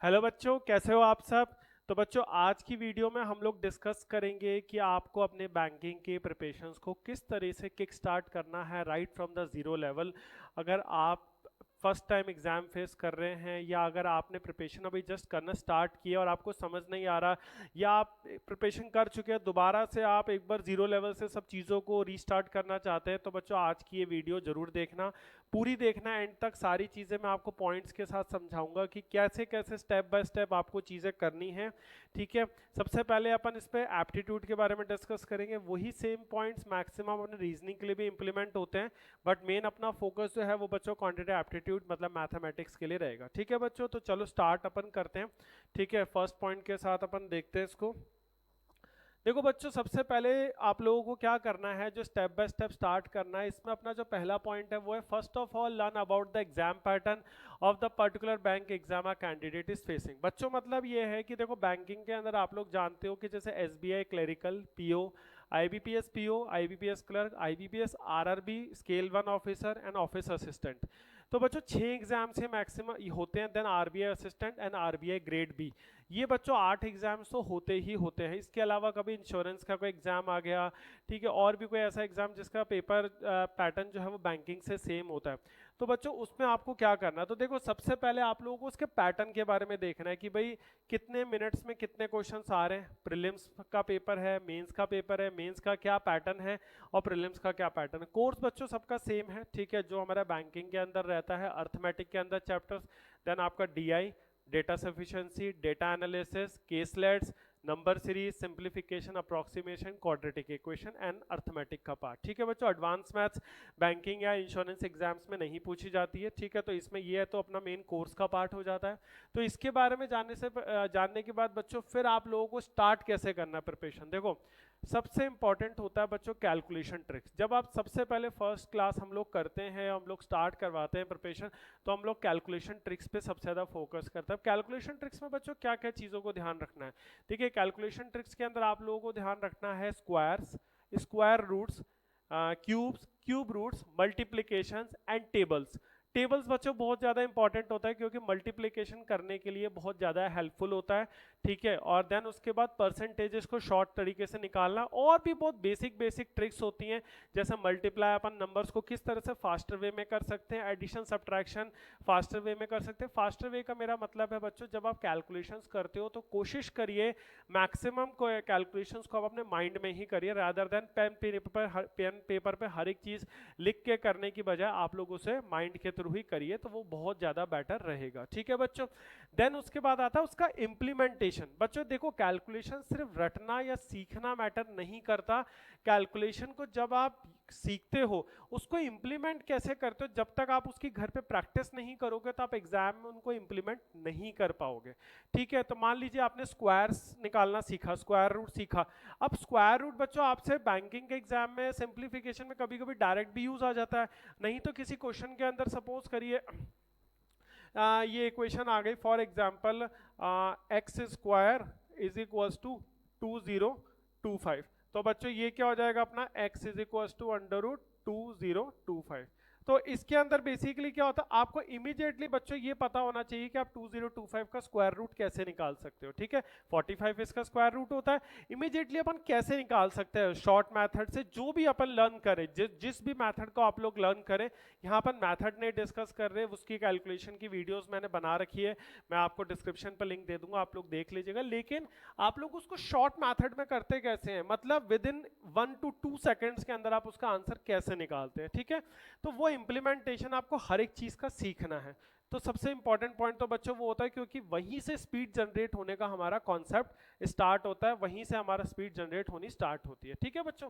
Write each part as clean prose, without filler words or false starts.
Hello बच्चों, कैसे हो आप सब। तो बच्चों, आज की वीडियो में हम लोग डिस्कस करेंगे कि आपको अपने बैंकिंग के प्रिपरेशंस को किस तरह से किक स्टार्ट करना है right from the zero level. अगर आप फर्स्ट टाइम एग्जाम फेस कर रहे हैं या अगर आपने प्रिपरेशन अभी जस्ट करना स्टार्ट किया और आपको समझ नहीं आ रहा, या आप प्रिपरेशन कर चुके हैं दोबारा से आप एक बार ज़ीरो लेवल से सब चीज़ों को रीस्टार्ट करना चाहते हैं, तो बच्चों आज की ये वीडियो ज़रूर देखना, पूरी देखना एंड तक। सारी चीज़ें मैं आपको पॉइंट्स के साथ समझाऊंगा कि कैसे कैसे स्टेप बाय स्टेप आपको चीज़ें करनी है। ठीक है, सबसे पहले अपन इस पे एप्टीट्यूड के बारे में डिस्कस करेंगे। वही सेम पॉइंट्स मैक्सिमम अपने रीजनिंग के लिए भी इंप्लीमेंट होते हैं, बट मेन अपना फोकस जो है वो बच्चों क्वांटिटी एप्टीट्यूड मतलब मैथमेटिक्स के लिए रहेगा। ठीक है बच्चों, तो चलो स्टार्ट अपन करते हैं। ठीक है, फर्स्ट पॉइंट के साथ अपन देखते हैं इसको। देखो बच्चों, सबसे पहले आप लोगों को क्या करना है, जो स्टेप बाय स्टेप स्टार्ट करना है, इसमें अपना जो पहला पॉइंट है वो है first of all learn about the exam pattern of the particular bank exam candidate is facing. बच्चों मतलब ये है कि देखो बैंकिंग के अंदर आप लोग जानते हो कि जैसे SBI clerical PO, IBPS PO, IBPS clerk, IBPS RRB, scale one officer and office assistant. तो बच्चों 6 एग्जाम से मैक्सिमम होते हैं, then RBI assistant and RBI grade B. ये बच्चों 8 एग्जाम्स तो होते ही होते हैं। इसके अलावा कभी इंश्योरेंस का कोई एग्जाम आ गया, ठीक है, और भी कोई ऐसा एग्जाम जिसका पेपर पैटर्न जो है वो बैंकिंग से सेम होता है, तो बच्चों उसमें आपको क्या करना है। तो देखो सबसे पहले आप लोगों को उसके पैटर्न के बारे में देखना है कि भाई कितने मिनट्स में कितने क्वेश्चंस आ रहे हैं। प्रीलिम्स का पेपर है, मेंस का पेपर है, मेंस का क्या पैटर्न है और प्रीलिम्स का क्या पैटर्न है। कोर्स बच्चों सबका सेम है, ठीक है, जो हमारा बैंकिंग के अंदर रहता है, अर्थमेटिक के अंदर चैप्टर्स, देन आपका DI, data sufficiency, data analysis, केसलेट्स, number series, simplification, approximation, quadratic equation and arithmetic का पार्ट। ठीक है बच्चों, एडवांस मैथ्स बैंकिंग या इंश्योरेंस एग्जाम्स में नहीं पूछी जाती है। ठीक है, तो इसमें ये है तो अपना मेन कोर्स का पार्ट हो जाता है। तो इसके बारे में जानने के बाद बच्चों फिर आप लोगों को स्टार्ट कैसे करना है प्रिपरेशन। देखो सबसे इंपॉर्टेंट होता है बच्चों कैलकुलेशन ट्रिक्स। जब आप सबसे पहले फर्स्ट क्लास हम लोग करते हैं, हम लोग स्टार्ट करवाते हैं प्रिपरेशन, तो हम लोग कैलकुलेशन ट्रिक्स पे सबसे ज़्यादा फोकस करते हैं। कैलकुलेशन ट्रिक्स में बच्चों क्या क्या चीज़ों को ध्यान रखना है। देखिए कैलकुलेशन ट्रिक्स के अंदर आप लोगों को ध्यान रखना है squares, square roots, cubes, cube roots, multiplications and tables. Tables बच्चों बहुत ज़्यादा इंपॉर्टेंट होता है क्योंकि मल्टीप्लिकेशन करने के लिए बहुत ज़्यादा हेल्पफुल होता है। ठीक है, और देन उसके बाद परसेंटेजेस को शॉर्ट तरीके से निकालना, और भी बहुत बेसिक बेसिक ट्रिक्स होती हैं, जैसे मल्टीप्लाई अपन नंबर्स को किस तरह से फास्टर वे में कर सकते हैं, एडिशन सब्ट्रैक्शन फास्टर वे में कर सकते हैं। फास्टर वे का मेरा मतलब है बच्चों, जब आप कैलकुलेशंस करते हो तो कोशिश करिए मैक्सिमम को कैलकुलेशंस को आप अपने माइंड में ही करिए, रादर देन पेन पेपर पे हर एक चीज़ लिख के करने की बजाय आप लोग उसे माइंड के थ्रू ही करिए, तो वो बहुत ज़्यादा बेटर रहेगा। ठीक है बच्चों, देन उसके बाद आता है उसका इम्प्लीमेंटेशन। बच्चों देखो कैलकुलेशन सिर्फ रटना या सीखना मैटर नहीं करता। कैलकुलेशन को जब आप सीखते हो उसको इम्प्लीमेंट कैसे करते हो, जब तक आप उसकी घर पे प्रैक्टिस नहीं करोगे तो आप एग्जाम में उनको इम्प्लीमेंट नहीं कर पाओगे। ठीक है, तो मान लीजिए आपने स्क्वायर्स निकालना सीखा, स्क्वायर रूट सीखा। अब स्क्वायर रूट बच्चों आपसे बैंकिंग के एग्जाम में सिंप्लीफिकेशन में कभी कभी डायरेक्ट भी यूज आ जाता है। नहीं तो किसी क्वेश्चन के अंदर सपोज करिए ये इक्वेशन आ गई, for example x square is equals to 2025। तो बच्चों ये क्या हो जाएगा अपना, x is equals to under root 2025। तो इसके अंदर बेसिकली क्या होता है, आपको इमीडिएटली बच्चों ये पता होना चाहिए कि आप 2025 का स्क्वायर रूट कैसे निकाल सकते हो। ठीक है, 45 इसका स्क्वायर रूट होता है। इमीडिएटली अपन कैसे निकाल सकते हैं, शॉर्ट मेथड से, जो भी अपन लर्न करें, जिस भी मेथड को आप लोग लर्न करें। यहाँ अपन मेथड नहीं डिस्कस कर रहे, उसकी कैलकुलेशन की वीडियोस मैंने बना रखी है, मैं आपको डिस्क्रिप्शन पर लिंक दे दूंगा, आप लोग देख लीजिएगा। लेकिन आप लोग उसको शॉर्ट मेथड में करते कैसे हैं, मतलब विद इन 1 to 2 सेकेंड्स के अंदर आप उसका आंसर कैसे निकालते हैं। ठीक है, तो वो इंप्लीमेंटेशन आपको हर एक चीज का सीखना है। तो सबसे इंपॉर्टेंट पॉइंट तो बच्चों वो होता है, क्योंकि वहीं से स्पीड जनरेट होने का हमारा कॉन्सेप्ट स्टार्ट होता है, वहीं से हमारा स्पीड जनरेट होनी स्टार्ट होती है। ठीक है बच्चों,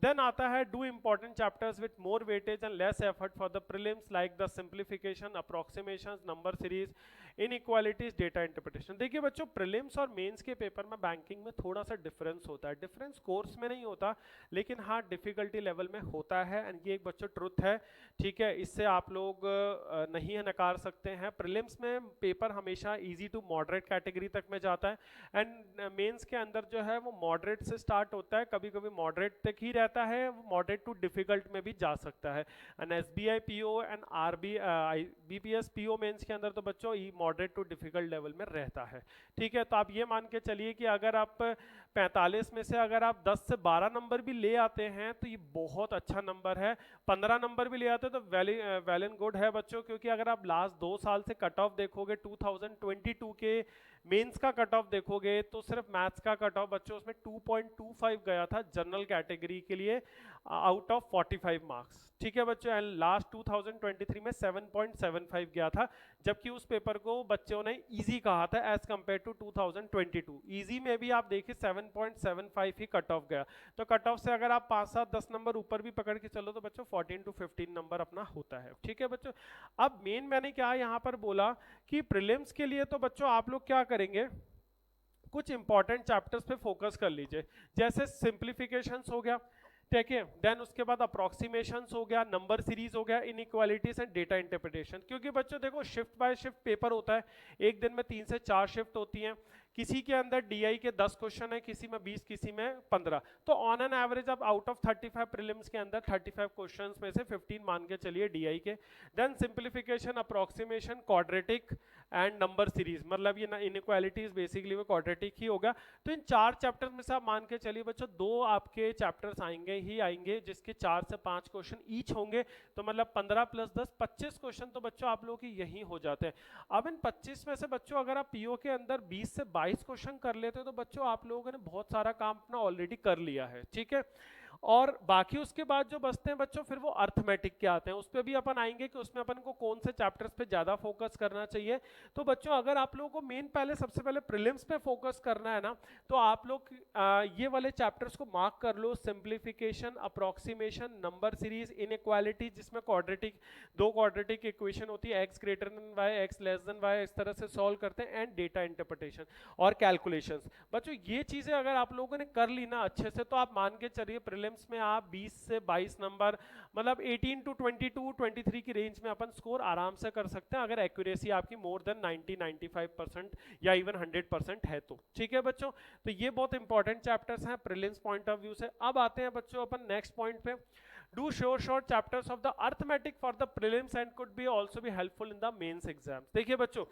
देन आता है do important chapters with more weightage and less effort for the prelims like the simplification, approximations, number series, inequalities, data interpretation. देखिए बच्चों प्रीलिम्स और मेंस के पेपर में बैंकिंग में थोड़ा सा डिफरेंस होता है। डिफरेंस कोर्स में नहीं होता, लेकिन हाँ डिफिकल्टी लेवल में होता है, एंड ये एक बच्चों ट्रुथ है। ठीक है, इससे आप लोग नहीं नकार सकते सकते हैं। प्रीलिम्स में पेपर हमेशा इजी टू मॉडरेट कैटेगरी तक में जाता है, एंड मेंस के अंदर जो है वो मॉडरेट से स्टार्ट होता है, कभी कभी मॉडरेट तक ही रहता है, वो मॉडरेट टू डिफिकल्ट में भी जा सकता है। And SBI PO and BPS PO mains के अंदर तो बच्चों मॉडरेट टू डिफिकल्ट लेवल में रहता है। ठीक है, तो आप ये मान के चलिए कि अगर आप 45 में से अगर आप 10 से 12 नंबर भी ले आते हैं तो ये बहुत अच्छा नंबर है। 15 नंबर भी ले आते हैं तो वेल एंड गुड है बच्चों, क्योंकि अगर आप लास्ट 2 साल से कट ऑफ देखोगे 2022 के मेंस का कट ऑफ देखोगे तो सिर्फ मैथ्स का कट ऑफ बच्चों उसमें 2.25 गया था जनरल कैटेगरी के लिए आउट ऑफ 45 मार्क्स। ठीक है बच्चों, एंड लास्ट 2023 में 7.75 गया था, जबकि उस पेपर को बच्चों ने इजी कहा था एज कंपेयर टू 2022। इजी में भी आप देखिए 7.75 ही कट ऑफ गया, तो कट ऑफ से अगर आप 5-7-10 नंबर ऊपर भी पकड़ के चलो तो बच्चों 14 to 15 नंबर अपना होता है। ठीक है बच्चों, अब मेन मैंने क्या यहाँ पर बोला कि प्रीलिम्स के लिए तो बच्चों आप लोग क्या करेंगे, कुछ इंपॉर्टेंट चैप्टर्स पे फोकस कर लीजिए, जैसे सिंप्लीफिकेशंस हो गया, ठीक है, देन उसके बाद अप्रोक्सीमेशंस हो गया, नंबर सीरीज हो गया, इनइक्वालिटीज एंड डेटा इंटरप्रिटेशन। क्योंकि बच्चों देखो शिफ्ट बाय शिफ्ट पेपर होता है, एक दिन में 3 से 4 शिफ्ट होती हैं, किसी के अंदर DI के 10 क्वेश्चन है, किसी में 20, किसी में 15, तो ऑन एन एवरेज आप आउट ऑफ 35 प्रीलिम्स के अंदर 35 क्वेश्चंस में से 15 मान के चलिए DI के। Then simplification, approximation, quadratic and number series, मतलब ये इनइक्वालिटीज बेसिकली वो क्वाड्रेटिक ही होगा। तो इन 4 चैप्टर्स में से आप मान के चलिए बच्चों 2 आपके चैप्टर्स आएंगे ही आएंगे, जिसके 4 से 5 क्वेश्चन ईच होंगे, तो मतलब 15 + 10 25 क्वेश्चन तो बच्चों आप लोगों की यही हो जाते हैं। अब इन 25 में से बच्चों अगर आप PO के अंदर 20 से 22 क्वेश्चन कर लेते हो तो बच्चों आप लोगों ने बहुत सारा काम अपना ऑलरेडी कर लिया है। ठीक है, और बाकी उसके बाद जो बचते हैं बच्चों फिर वो अर्थमेटिक के आते हैं, उस पर भी अपन आएंगे कि उसमें अपन को कौन से चैप्टर्स पे ज्यादा फोकस करना चाहिए। तो बच्चों अगर आप लोगों को मेन पहले सबसे पहले प्रीलिम्स पे फोकस करना है ना, तो आप लोग ये वाले चैप्टर्स को मार्क कर लो, simplification, approximation, number series, inequality जिसमें क्वाड्रेटिक 2 क्वाड्रेटिक इक्वेशन होती है, x greater than y, x less than y, इस तरह से सॉल्व करते हैं, एंड डेटा इंटरप्रिटेशन और कैलकुलेशंस। बच्चों ये चीजें अगर आप लोगों ने कर ली ना अच्छे से, तो आप मान के चलिए प्रीलिम्स में आप 20 से 22 नंबर, मतलब 18 to 22 23 की रेंज में अपन स्कोर आराम से कर सकते हैं, अगर एक्यूरेसी आपकी मोर देन 90-95% या इवन 100% है तो। ठीक है बच्चों, तो ये बहुत इंपॉर्टेंट चैप्टर्स हैं प्रीलिम्स पॉइंट ऑफ व्यू से। अब आते हैं बच्चों अपन नेक्स्ट पॉइंट पे, do short chapters of the arithmetic for the prelims and could be also be helpful in the mains exam. देखिए बच्चों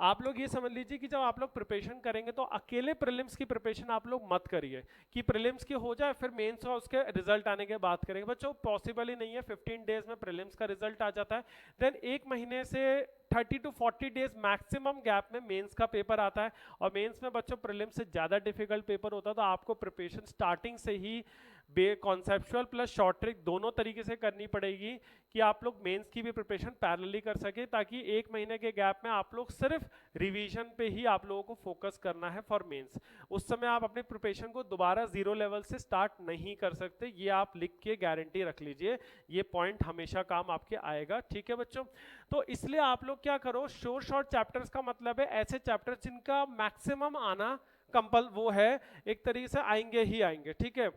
आप लोग ये समझ लीजिए कि जब आप लोग प्रिपरेशन करेंगे तो अकेले प्रीलिम्स की प्रिपरेशन आप लोग मत करिए कि प्रीलिम्स की हो जाए फिर मेंस और उसके रिजल्ट आने के बाद करेंगे। बच्चों पॉसिबल ही नहीं है, 15 डेज में प्रीलिम्स का रिजल्ट आ जाता है, देन 1 महीने से 30 to 40 डेज मैक्सिमम गैप में मेंस का पेपर आता है, और मेंस में बच्चों प्रीलिम्स से ज़्यादा डिफिकल्ट पेपर होता है, तो आपको प्रिपरेशन स्टार्टिंग से ही कॉन्सेप्चुअल प्लस शॉर्ट ट्रिक दोनों तरीके से करनी पड़ेगी कि आप लोग मेंस की भी प्रिपरेशन पैरेलली कर सके, ताकि 1 महीने के गैप में आप लोग सिर्फ रिवीजन पे ही आप लोगों को फोकस करना है फॉर मेंस। उस समय आप अपनी प्रिपरेशन को दोबारा 0 लेवल से स्टार्ट नहीं कर सकते, ये आप लिख के गारंटी रख लीजिए, ये पॉइंट हमेशा काम आपके आएगा। ठीक है बच्चों, तो इसलिए आप लोग क्या करो, शॉर्ट चैप्टर्स का मतलब है ऐसे चैप्टर्स जिनका मैक्सिमम आना कंपल वो है, एक तरीके से आएंगे ही आएंगे। ठीक है,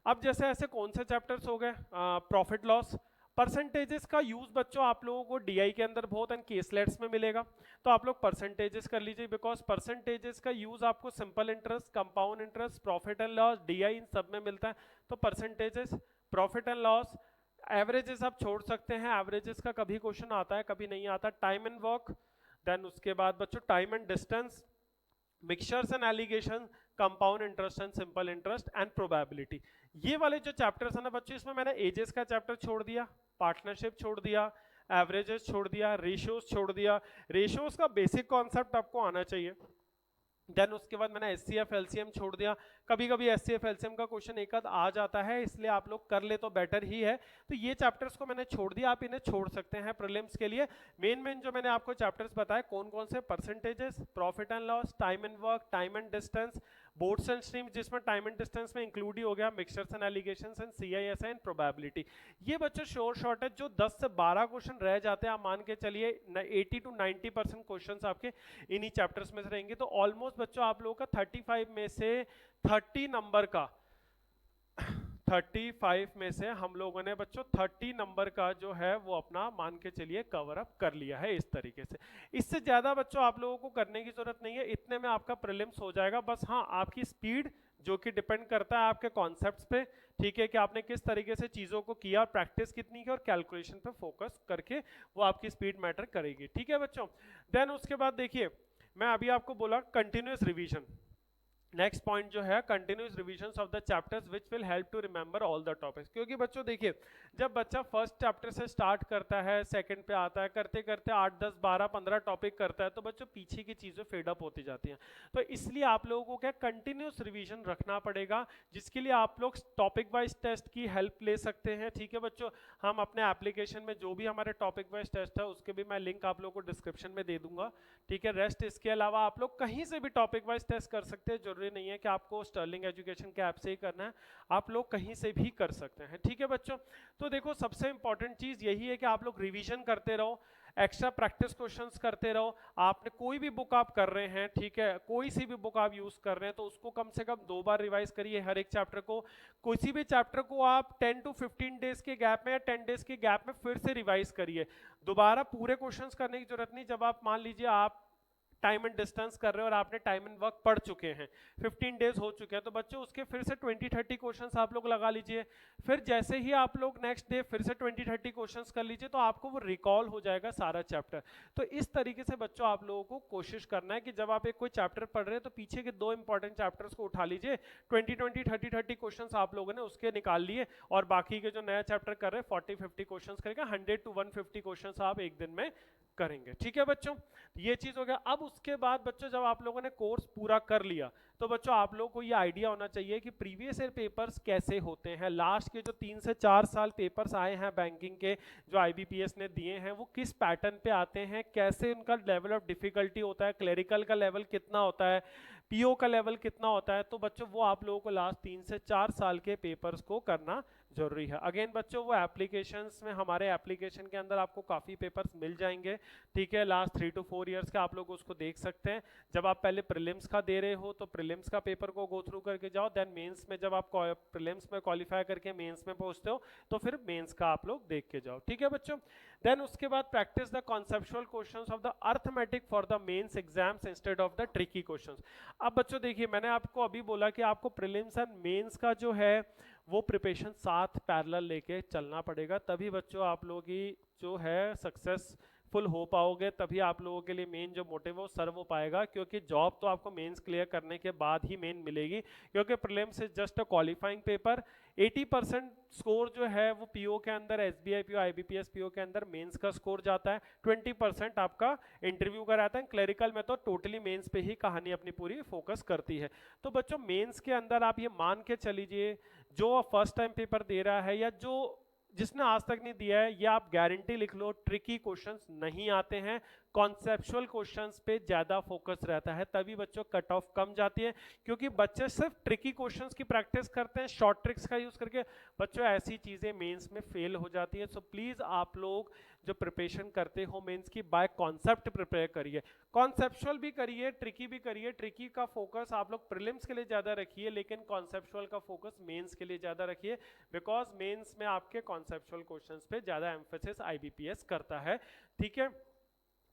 अब जैसे ऐसे कौन से चैप्टर्स हो गए, प्रॉफिट लॉस, परसेंटेजेस का यूज बच्चों आप लोगों को DI के अंदर बहुत एंड केसलेट्स में मिलेगा, तो आप लोग परसेंटेजेस कर लीजिए, बिकॉज परसेंटेजेस का यूज आपको simple interest, compound interest, profit and loss, DI इन सब में मिलता है, तो percentages, profit and loss. Averages आप छोड़ सकते हैं, एवरेजेस का कभी क्वेश्चन आता है कभी नहीं आता। टाइम एंड वर्क, देन उसके बाद बच्चों time and distance, mixtures and allegation, compound interest and simple interest and probability. ये वाले जो चैप्टर्स है ना बच्चों, इसमें मैंने एजेस का चैप्टर छोड़ दिया, पार्टनरशिप छोड़ दिया, एवरेजेस छोड़ दिया, रेशियोज छोड़ दिया। रेशियोज का बेसिक कॉन्सेप्ट आपको आना चाहिए, देन उसके बाद मैंने SCF LCM छोड़ दिया, कभी कभी SCF LCM का क्वेश्चन एक आध आ जाता है, इसलिए आप लोग कर ले तो बेटर ही है। तो ये चैप्टर्स को मैंने छोड़ दिया, आप इन्हें छोड़ सकते हैं प्रीलिम्स के लिए। मेन जो मैंने आपको चैप्टर्स बताए कौन कौन से, percentages, profit and loss, time and work, time and distance, boards and stream जिसमें टाइम एंड डिस्टेंस में इंक्लूड ही हो गया, mixtures and allegations and CISI and probability. ये बच्चों शॉर्ट है, जो 10 से 12 क्वेश्चन रह जाते हैं, आप मान के चलिए 80 to 90% क्वेश्चंस आपके इन्हीं चैप्टर्स में से रहेंगे, तो ऑलमोस्ट बच्चों आप लोगों का 35 में से 30 नंबर का 35 में से हम लोगों ने बच्चों 30 नंबर का जो है वो अपना मान के चलिए कवर अप कर लिया है इस तरीके से। इससे ज़्यादा बच्चों आप लोगों को करने की ज़रूरत नहीं है, इतने में आपका प्रीलिम्स हो जाएगा। बस हाँ, आपकी स्पीड जो कि डिपेंड करता है आपके कॉन्सेप्ट्स पे, ठीक है, कि आपने किस तरीके से चीज़ों को किया और प्रैक्टिस कितनी की और कैलकुलेशन पे फोकस करके वो आपकी स्पीड मैटर करेगी, ठीक है बच्चों। देन उसके बाद देखिए, मैं अभी आपको बोला कंटिन्यूस रिवीजन। नेक्स्ट पॉइंट जो है continuous revision of the chapters which will help to remember all the topics. क्योंकि बच्चों देखिए, जब बच्चा फर्स्ट चैप्टर से स्टार्ट करता है, सेकंड पे आता है, करते करते 8 10 12 15 टॉपिक करता है, तो बच्चों पीछे की चीज़ें फेड अप होती जाती हैं। तो इसलिए आप लोगों को क्या कंटिन्यूस रिविजन रखना पड़ेगा, जिसके लिए आप लोग टॉपिक वाइज टेस्ट की हेल्प ले सकते हैं, ठीक है बच्चों। हम अपने एप्लीकेशन में जो भी हमारे टॉपिक वाइज टेस्ट है उसके भी मैं लिंक आप लोगों को डिस्क्रिप्शन में दे दूंगा, ठीक है। रेस्ट इसके अलावा आप लोग कहीं से भी टॉपिक वाइज टेस्ट कर सकते हैं, जरूरी नहीं है कि आपको स्टर्लिंग एजुकेशन के ऐप से ही करना है, आप लोग कहीं से भी कर सकते हैं, ठीक है बच्चों। तो देखो, सबसे इंपॉर्टेंट चीज यही है कि आप लोग रिवीजन करते रहो, एक्स्ट्रा प्रैक्टिस क्वेश्चंस करते रहो। आपने कोई भी बुक आप कर रहे हैं, ठीक है, कोई सी भी बुक आप यूज कर रहे हैं, तो उसको कम से कम 2 बार रिवाइज करिए हर एक चैप्टर को। किसी भी चैप्टर को आप 10 to 15 डेज के गैप में या 10 डेज के गैप में फिर से रिवाइज करिए। दोबारा पूरे क्वेश्चंस करने की जरूरत नहीं। जब आप मान लीजिए आप टाइम एंड डिस्टेंस कर रहे हो और आपने टाइम एंड वर्क पढ़ चुके हैं, 15 डेज हो चुके हैं, तो बच्चों उसके फिर से 20-30 क्वेश्चंस आप लोग लगा लीजिए। फिर जैसे ही आप लोग नेक्स्ट डे फिर से 20-30 क्वेश्चंस कर लीजिए, तो आपको वो रिकॉल हो जाएगा सारा चैप्टर। तो इस तरीके से बच्चों आप लोगों को कोशिश करना है कि जब आप एक कोई चैप्टर पढ़ रहे हैं तो पीछे के 2 इंपॉर्टेंट चैप्टर्स को उठा लीजिए, 20-20 30-30 क्वेश्चंस आप लोगों ने उसके निकाल लिए, और बाकी के जो नया चैप्टर कर रहे हैं 40-50 क्वेश्चंस करेगा, 100 to 150 क्वेश्चंस आप एक दिन में करेंगे, ठीक है बच्चों। ये चीज हो गया। अब उसके बाद बच्चों जब आप लोगों ने कोर्स पूरा कर लिया, तो बच्चों आप लोगों को ये आइडिया होना चाहिए कि प्रीवियस ईयर पेपर्स कैसे होते हैं, लास्ट के जो 3 से 4 साल पेपर्स आए हैं बैंकिंग के जो आईबीपीएस ने दिए हैं, वो किस पैटर्न पे आते हैं, कैसे उनका लेवल ऑफ डिफिकल्टी होता है, क्लेरिकल का लेवल कितना होता है, पीओ का लेवल कितना होता है। तो बच्चों वो आप लोगों को लास्ट 3 से 4 साल के पेपर्स को करना जरूरी है। अगेन बच्चों, वो एप्लीकेशंस में, हमारे एप्लीकेशन के अंदर आपको काफ़ी पेपर्स मिल जाएंगे, ठीक है, लास्ट 3 to 4 ईयर्स के आप लोग उसको देख सकते हैं। जब आप पहले प्रीलिम्स का दे रहे हो तो प्रीलिम्स का पेपर को गो थ्रू करके जाओ, देन मेंस में जब आप प्रीलिम्स में क्वालिफाई करके मेंस में पहुंचते हो तो फिर मेंस का आप लोग देख के जाओ, ठीक है बच्चों। देन उसके बाद practice the conceptual questions of the arithmetic for the mains exams instead of the tricky questions. अब बच्चों देखिए, मैंने आपको अभी बोला कि आपको प्रीलिम्स एंड मेंस का जो है वो प्रिपरेशन साथ पैरेलल लेके चलना पड़ेगा, तभी बच्चों आप लोगों की जो है सक्सेसफुल हो पाओगे, तभी आप लोगों के लिए मेन जो मोटिव है वो सर्व हो पाएगा। क्योंकि जॉब तो आपको मेंस क्लियर करने के बाद ही मेन मिलेगी, क्योंकि prelims is just a qualifying paper. 80% score जो है वो पीओ के अंदर, एसबीआई पीओ, आईबीपीएस पीओ के अंदर मेंस का स्कोर जाता है, 20% आपका इंटरव्यू का रहता है। क्लरिकल में तो टोटली मेंस पे ही कहानी अपनी पूरी फोकस करती है। तो बच्चों मेंस के अंदर आप ये मान के चलीजिए, जो फर्स्ट टाइम पेपर दे रहा है या जो जिसने आज तक नहीं दिया है, ये आप गारंटी लिख लो, ट्रिकी क्वेश्चंस नहीं आते हैं, कॉन्सेप्चुअल क्वेश्चंस पे ज्यादा फोकस रहता है, तभी बच्चों कट ऑफ कम जाती है। क्योंकि बच्चे सिर्फ ट्रिकी क्वेश्चंस की प्रैक्टिस करते हैं शॉर्ट ट्रिक्स का यूज करके, बच्चों ऐसी चीजें मेंस में फेल हो जाती है। सो प्लीज आप लोग जो प्रिपरेशन करते हो मेंस की, बाय कॉन्सेप्ट प्रिपेयर करिए, कॉन्सेप्चुअल भी करिए, ट्रिकी भी करिए। ट्रिकी का फोकस आप लोग प्रीलिम्स के लिए ज्यादा रखिए, लेकिन कॉन्सेप्चुअल का फोकस मेंस के लिए ज्यादा रखिए, बिकॉज मेंस में आपके कॉन्सेप्चुअल क्वेश्चंस पे ज्यादा एम्फेसिस आईबीपीएस करता है, ठीक है।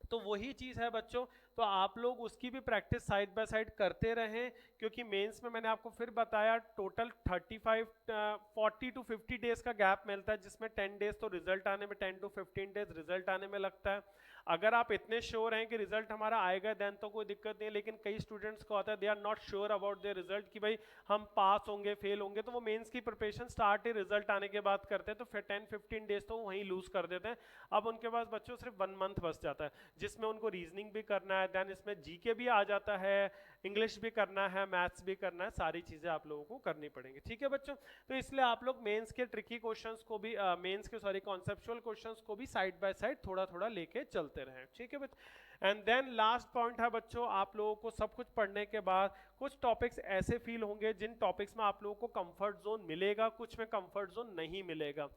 तो वही चीज है बच्चों, तो आप लोग उसकी भी प्रैक्टिस साइड बाय साइड करते रहें, क्योंकि मेंस में मैंने आपको फिर बताया टोटल 40 to 50 डेज का गैप मिलता है, जिसमें 10 डेज तो रिजल्ट आने में, 10 to 15 डेज रिजल्ट आने में लगता है। अगर आप इतने श्योर हैं कि रिजल्ट हमारा आएगा देन तो कोई दिक्कत नहीं है, लेकिन कई स्टूडेंट्स को होता है they are not sure about their result कि भाई हम पास होंगे फेल होंगे, तो वो मेंस की प्रिपरेशन स्टार्ट ही रिजल्ट आने के बाद करते हैं, तो फिर 10-15 डेज तो वहीं लूज कर देते हैं। अब उनके पास बच्चों सिर्फ 1 मंथ बच जाता है, जिसमें उनको रीजनिंग भी करना है, देन इसमें जीके भी आ जाता है, इंग्लिश भी करना है, मैथ्स भी करना है, सारी चीजें आप लोगों को करनी पड़ेंगी, ठीक है बच्चों। तो इसलिए आप लोग मेंस के ट्रिकी क्वेश्चंस को भी मेंस के कॉन्सेप्चुअल क्वेश्चंस को भी साइड बाय साइड थोड़ा थोड़ा लेके चलते रहें, ठीक है बच्चों। एंड देन लास्ट पॉइंट है बच्चों, आप लोगों को सब कुछ पढ़ने के बाद कुछ टॉपिक्स ऐसे फील होंगे जिन टॉपिक्स में आप लोगों को कंफर्ट जोन मिलेगा, कुछ में कंफर्ट जोन नहीं मिलेगा।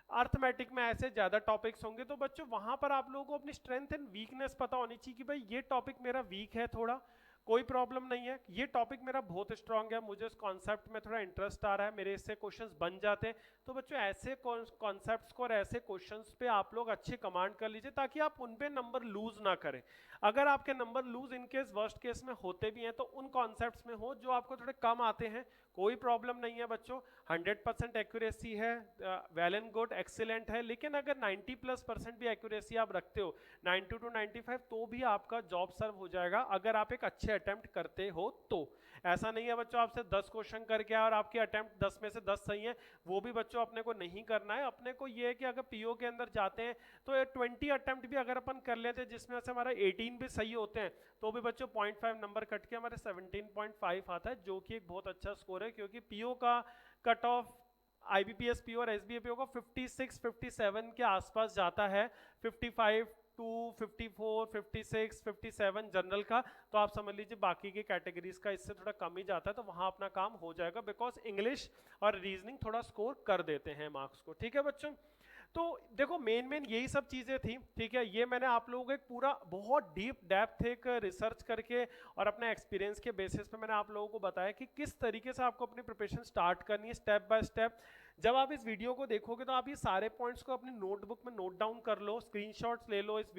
अर्थमेटिक में ऐसे ज्यादा टॉपिक्स होंगे, तो बच्चों वहां पर आप लोगों को अपनी स्ट्रेंथ एंड वीकनेस पता होनी चाहिए कि भाई ये टॉपिक मेरा वीक है थोड़ा, कोई प्रॉब्लम नहीं है, ये टॉपिक मेरा बहुत स्ट्रांग है, मुझे इस कॉन्सेप्ट में थोड़ा इंटरेस्ट आ रहा है, मेरे इससे क्वेश्चंस बन जाते हैं। तो बच्चों ऐसे कॉन्सेप्ट्स को और ऐसे क्वेश्चंस पे आप लोग अच्छे कमांड कर लीजिए ताकि आप उन पे नंबर लूज ना करें। अगर आपके number lose in case worst case में होते भी हैं तो उन कॉन्सेप्ट्स में हो जो आपको थोड़े कम आते हैं, कोई प्रॉब्लम नहीं है बच्चों। 100% एक्यूरेसी है, वेल एंड गुड, एक्सीलेंट है। लेकिन अगर 90+% भी एक्यूरेसी आप रखते हो, 90 to 95, तो भी आपका जॉब सर्व हो जाएगा अगर आप एक अच्छे अटेम्प्ट करते हो तो। ऐसा नहीं है बच्चों आपसे 10 क्वेश्चन करके और आपके अटेम्प्ट 10 में से 10 सही है, वो भी बच्चों अपने को नहीं करना है। अपने को ये है कि अगर पीओ के अंदर जाते हैं तो 20 अटेम्प्ट भी अगर अपन कर लेते हैं जिसमें से हमारा 18 भी सही होते हैं, तो भी बच्चों 0.5 नंबर कट के हमारे 17.5 आता है, जो कि एक बहुत अच्छा स्कोर है। क्योंकि पीओ का कट ऑफ आईबीपीएस पीओ और एसबीए को 56 57 के आसपास जाता है, 55 टू 54 56 57 जनरल का। तो आप समझ लीजिए बाकी की कैटेगरीज का इससे थोड़ा कम ही जाता है, तो वहां अपना काम हो जाएगा, बिकॉज इंग्लिश और रीजनिंग थोड़ा स्कोर कर देते हैं मार्क्स को। ठीक है बच्चों, तो देखो मेन यही सब चीजें थी। ठीक है, ये मैंने आप लोगों को एक पूरा बहुत डीप डेप्थ एक रिसर्च करके और अपने एक्सपीरियंस के बेसिस पे मैंने आप लोगों को बताया कि किस तरीके से आपको अपनी प्रिपरेशन स्टार्ट करनी है स्टेप बाय स्टेप। जब आप इस वीडियो को देखोगे तो आप ये सारे पॉइंट्स को अपनी नोटबुक में नोट डाउन कर लो, स्क्रीनशॉट्स ले लो इस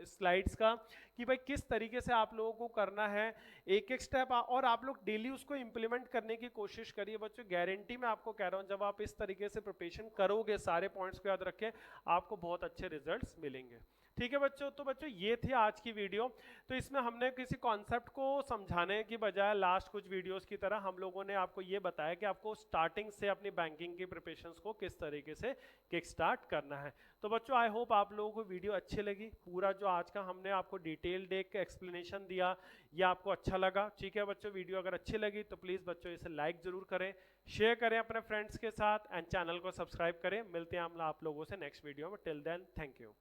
स्लाइड्स का कि भाई किस तरीके से आप लोगों को करना है एक एक स्टेप, और आप लोग डेली उसको इंप्लीमेंट करने की कोशिश करिए बच्चों। गारंटी मैं आपको कह रहा हूँ, जब आप इस तरीके से प्रिपरेशन करोगे, सारे पॉइंट्स को याद रखें, आपको बहुत अच्छे रिजल्ट्स मिलेंगे। ठीक है बच्चों, तो बच्चों ये थी आज की वीडियो। तो इसमें हमने किसी कॉन्सेप्ट को समझाने की बजाय लास्ट कुछ वीडियोस की तरह हम लोगों ने आपको ये बताया कि आपको स्टार्टिंग से अपनी बैंकिंग की प्रिपरेशंस को किस तरीके से किक स्टार्ट करना है। तो बच्चों आई होप आप लोगों को वीडियो अच्छी लगी, पूरा जो आज का हमने आपको डिटेल्ड एक एक्सप्लेनेशन दिया ये आपको अच्छा लगा। ठीक है बच्चों, वीडियो अगर अच्छी लगी तो प्लीज़ बच्चों इसे लाइक ज़रूर करें, शेयर करें अपने फ्रेंड्स के साथ, एंड चैनल को सब्सक्राइब करें। मिलते हैं हम आप लोगों से नेक्स्ट वीडियो में। Till then thank you.